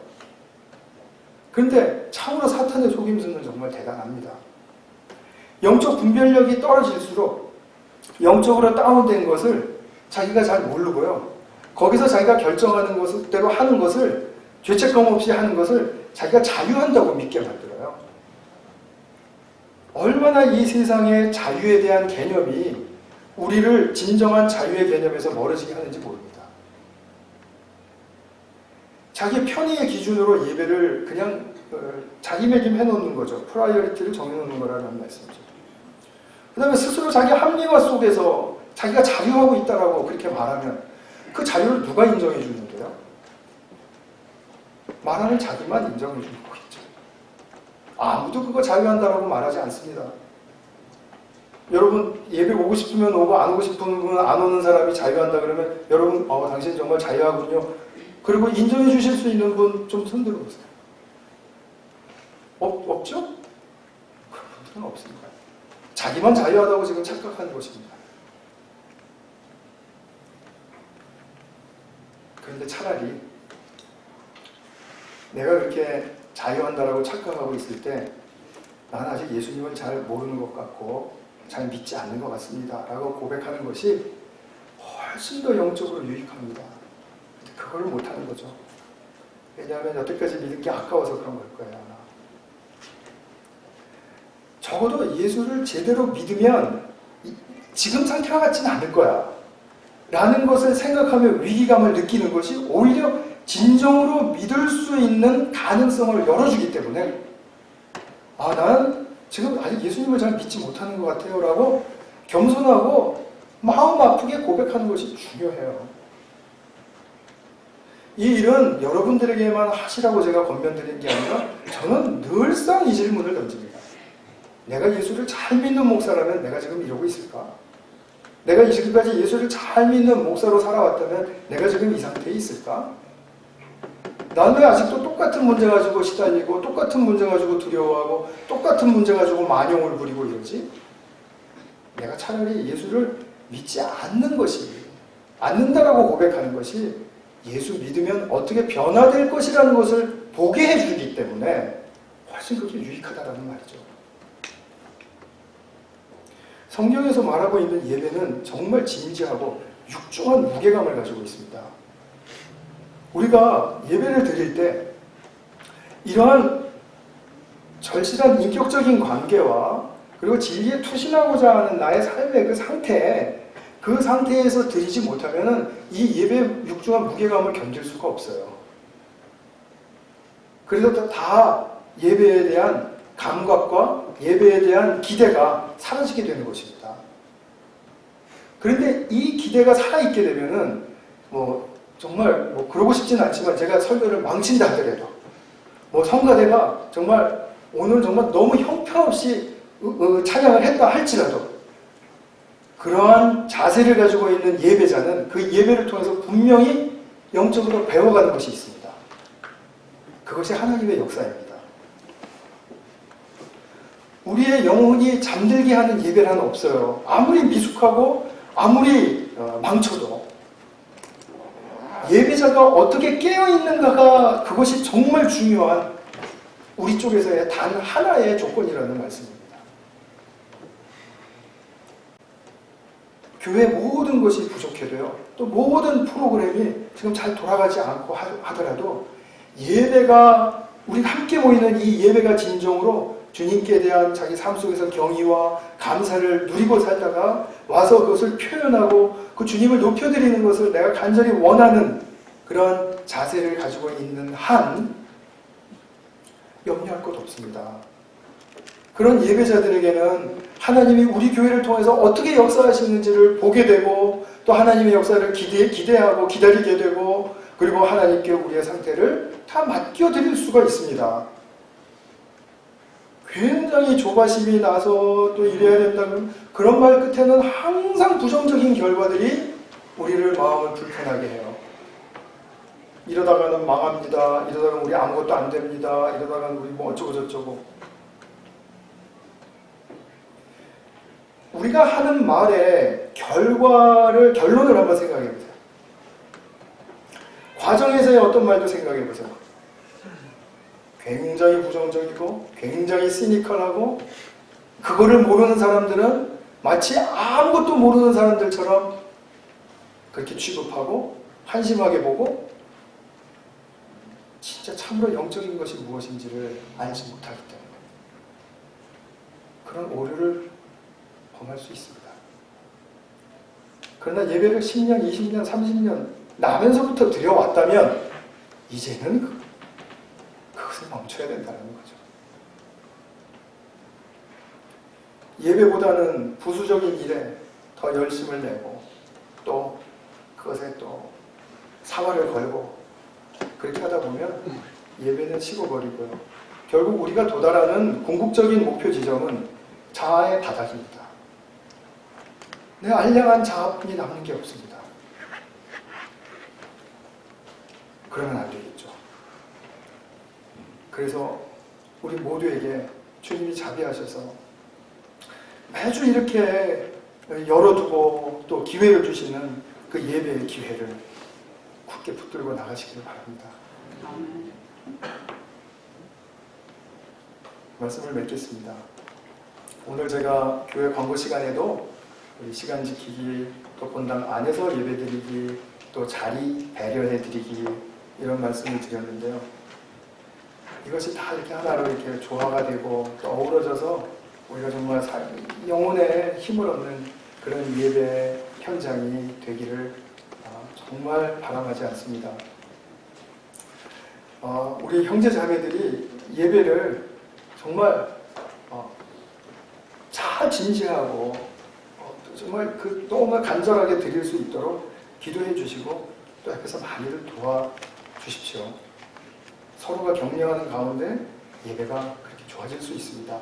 그런데 참으로 사탄의 속임수는 정말 대단합니다. 영적 분별력이 떨어질수록 영적으로 다운된 것을 자기가 잘 모르고요. 거기서 자기가 결정하는 것대로 하는 것을 죄책감 없이 하는 것을 자기가 자유한다고 믿게 만들어요. 얼마나 이 세상의 자유에 대한 개념이 우리를 진정한 자유의 개념에서 멀어지게 하는지 모릅니다. 자기 편의의 기준으로 예배를 그냥 자기매김 해놓는 거죠. 프라이어리티를 정해놓는 거라는 말씀이죠. 그 다음에 스스로 자기 합리화 속에서 자기가 자유하고 있다라고 그렇게 말하면 그 자유를 누가 인정해 주는데요? 말하는 자기만 인정해 주는 거겠죠. 아무도 그거 자유한다라고 말하지 않습니다. 여러분 예배 오고 싶으면 오고 안 오고 싶으면 안 오는 사람이 자유한다 그러면 여러분 당신 정말 자유하군요. 그리고 인정해 주실 수 있는 분 좀 손들어 보세요. 없죠? 그런 분들은 없습니다. 자기만 자유하다고 지금 착각하는 것입니다. 그런데 차라리 내가 그렇게 자유한다라고 착각하고 있을 때 나는 아직 예수님을 잘 모르는 것 같고 잘 믿지 않는 것 같습니다 라고 고백하는 것이 훨씬 더 영적으로 유익합니다. 그걸 못하는 거죠. 왜냐하면 여태까지 믿은 게 아까워서 그런 걸 거예요. 적어도 예수를 제대로 믿으면 지금 상태와 같지는 않을 거야 라는 것을 생각하며 위기감을 느끼는 것이 오히려 진정으로 믿을 수 있는 가능성을 열어주기 때문에 난 지금 아직 예수님을 잘 믿지 못하는 것 같아요 라고 겸손하고 마음 아프게 고백하는 것이 중요해요. 이 일은 여러분들에게만 하시라고 제가 권면드리는 게 아니라 저는 늘상 이 질문을 던집니다. 내가 예수를 잘 믿는 목사라면 내가 지금 이러고 있을까? 내가 지금까지 예수를 잘 믿는 목사로 살아왔다면 내가 지금 이 상태에 있을까? 난 왜 아직도 똑같은 문제 가지고 시달리고 똑같은 문제 가지고 두려워하고 똑같은 문제 가지고 만용을 부리고 이러지? 내가 차라리 예수를 믿지 않는다라고 고백하는 것이 예수 믿으면 어떻게 변화될 것이라는 것을 보게 해주기 때문에 훨씬 그렇게 유익하다라는 말이죠. 성경에서 말하고 있는 예배는 정말 진지하고 육중한 무게감을 가지고 있습니다. 우리가 예배를 드릴 때 이러한 절실한 인격적인 관계와 그리고 진리에 투신하고자 하는 나의 삶의 그 상태에서 드리지 못하면 이 예배 육중한 무게감을 견딜 수가 없어요. 그래서 다 예배에 대한 감각과 예배에 대한 기대가 사라지게 되는 것입니다. 그런데 이 기대가 살아있게 되면은 정말 그러고 싶지는 않지만 제가 설교를 망친다 하더라도 성가대가 정말 오늘 정말 너무 형편없이 찬양을 했다 할지라도 그러한 자세를 가지고 있는 예배자는 그 예배를 통해서 분명히 영적으로 배워가는 것이 있습니다. 그것이 하나님의 역사입니다. 우리의 영혼이 잠들게 하는 예배란 없어요. 아무리 미숙하고 아무리 망쳐도 예배자가 어떻게 깨어있는가가 그것이 정말 중요한 우리 쪽에서의 단 하나의 조건이라는 말씀입니다. 교회 모든 것이 부족해도요. 또 모든 프로그램이 지금 잘 돌아가지 않고 하더라도 예배가 우리가 함께 모이는 이 예배가 진정으로 주님께 대한 자기 삶 속에서 경의와 감사를 누리고 살다가 와서 그것을 표현하고 그 주님을 높여드리는 것을 내가 간절히 원하는 그런 자세를 가지고 있는 한 염려할 것 없습니다. 그런 예배자들에게는 하나님이 우리 교회를 통해서 어떻게 역사하시는지를 보게 되고 또 하나님의 역사를 기대하고 기다리게 되고 그리고 하나님께 우리의 상태를 다 맡겨드릴 수가 있습니다. 굉장히 조바심이 나서 또 이래야 된다는 그런 말 끝에는 항상 부정적인 결과들이 우리를 마음을 불편하게 해요. 이러다가는 망합니다. 이러다가는 우리 아무것도 안 됩니다. 이러다가는 우리 어쩌고 저쩌고. 우리가 하는 말의 결론을 한번 생각해 보세요. 과정에서의 어떤 말도 생각해 보세요. 굉장히 부정적이고 굉장히 시니컬하고 그거를 모르는 사람들은 마치 아무것도 모르는 사람들처럼 그렇게 취급하고 한심하게 보고 진짜 참으로 영적인 것이 무엇인지를 알지 못하기 때문에 그런 오류를 범할 수 있습니다. 그러나 예배를 10년, 20년, 30년 나면서부터 드려왔다면 이제는 그것을 멈춰야 된다는 거죠. 예배보다는 부수적인 일에 더 열심을 내고 또 그것에 또 사활을 걸고 그렇게 하다 보면 예배는 식어버리고요. 결국 우리가 도달하는 궁극적인 목표 지점은 자아의 바닥입니다. 내 알량한 자아뿐이 남는 게 없습니다. 그러면 안 되겠죠. 그래서 우리 모두에게 주님이 자비하셔서 매주 이렇게 열어두고 또 기회를 주시는 그 예배의 기회를 굳게 붙들고 나가시길 바랍니다. 말씀을 맺겠습니다. 오늘 제가 교회 광고 시간에도 우리 시간 지키기, 또 본당 안에서 예배드리기, 또 자리 배려해드리기 이런 말씀을 드렸는데요. 이것이 다 이렇게 하나로 이렇게 조화가 되고 또 어우러져서 우리가 정말 영혼의 힘을 얻는 그런 예배 현장이 되기를 정말 바람하지 않습니다. 우리 형제 자매들이 예배를 정말 잘 진지하고 정말 정말 간절하게 드릴 수 있도록 기도해 주시고 또 옆에서 많이들 도와주십시오. 서로가 격려하는 가운데 예배가 그렇게 좋아질 수 있습니다.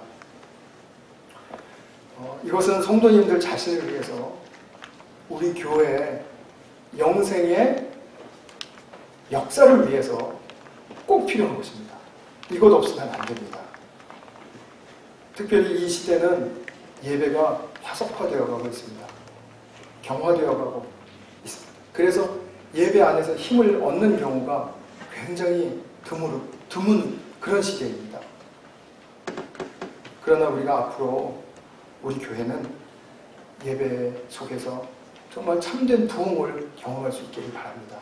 이것은 성도님들 자신을 위해서 우리 교회의 영생의 역사를 위해서 꼭 필요한 것입니다. 이것 없으면 안 됩니다. 특별히 이 시대는 예배가 화석화되어 가고 있습니다. 경화되어 가고 있습니다. 그래서 예배 안에서 힘을 얻는 경우가 굉장히 드문 그런 시대입니다. 그러나 우리가 앞으로 우리 교회는 예배 속에서 정말 참된 부흥을 경험할 수 있기를 바랍니다.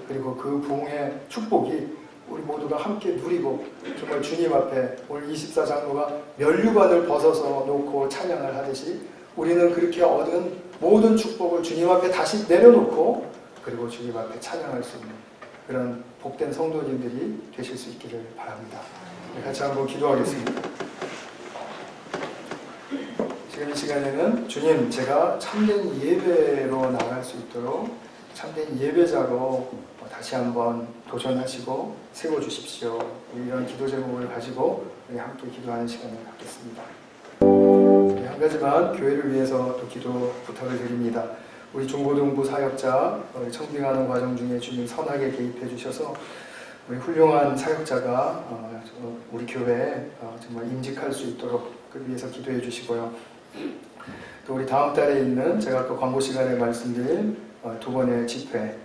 그리고 그 부흥의 축복이 우리 모두가 함께 누리고 정말 주님 앞에 오늘 24장로가 면류관을 벗어서 놓고 찬양을 하듯이 우리는 그렇게 얻은 모든 축복을 주님 앞에 다시 내려놓고 그리고 주님 앞에 찬양할 수 있는 그런 복된 성도님들이 되실 수 있기를 바랍니다. 같이 한번 기도하겠습니다. 지금 이 시간에는 주님, 제가 참된 예배로 나갈 수 있도록 참된 예배자로 다시 한번 도전하시고 세워주십시오. 이런 기도 제목을 가지고 우리 함께 기도하는 시간을 갖겠습니다. 한 가지만 교회를 위해서 또 기도 부탁을 드립니다. 우리 중고등부 사역자 청빙하는 과정 중에 주님 선하게 개입해 주셔서 우리 훌륭한 사역자가 우리 교회에 정말 임직할 수 있도록 그 위해서 기도해 주시고요. 또 우리 다음 달에 있는 제가 또 광고 시간에 말씀드린 두 번의 집회,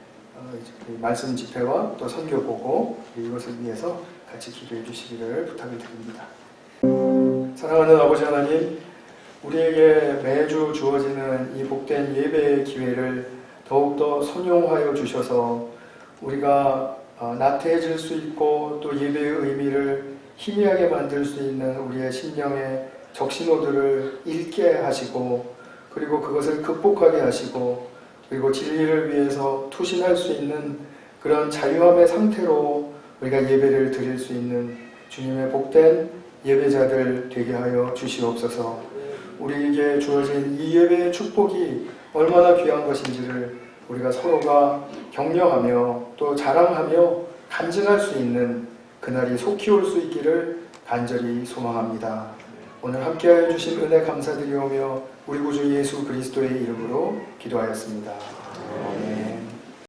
말씀 집회와 또 선교 보고 이것을 위해서 같이 기도해 주시기를 부탁을 드립니다. 사랑하는 아버지 하나님, 우리에게 매주 주어지는 이 복된 예배의 기회를 더욱더 선용하여 주셔서 우리가 나태해질 수 있고 또 예배의 의미를 희미하게 만들 수 있는 우리의 심령의 적신호들을 읽게 하시고 그리고 그것을 극복하게 하시고 그리고 진리를 위해서 투신할 수 있는 그런 자유함의 상태로 우리가 예배를 드릴 수 있는 주님의 복된 예배자들 되게 하여 주시옵소서. 우리에게 주어진 이 예배의 축복이 얼마나 귀한 것인지를 우리가 서로가 격려하며 또 자랑하며 간증할 수 있는 그날이 속히 올 수 있기를 간절히 소망합니다. 오늘 함께하여 주신 은혜 감사드리오며 우리 구주 예수 그리스도의 이름으로 기도하였습니다. 아멘.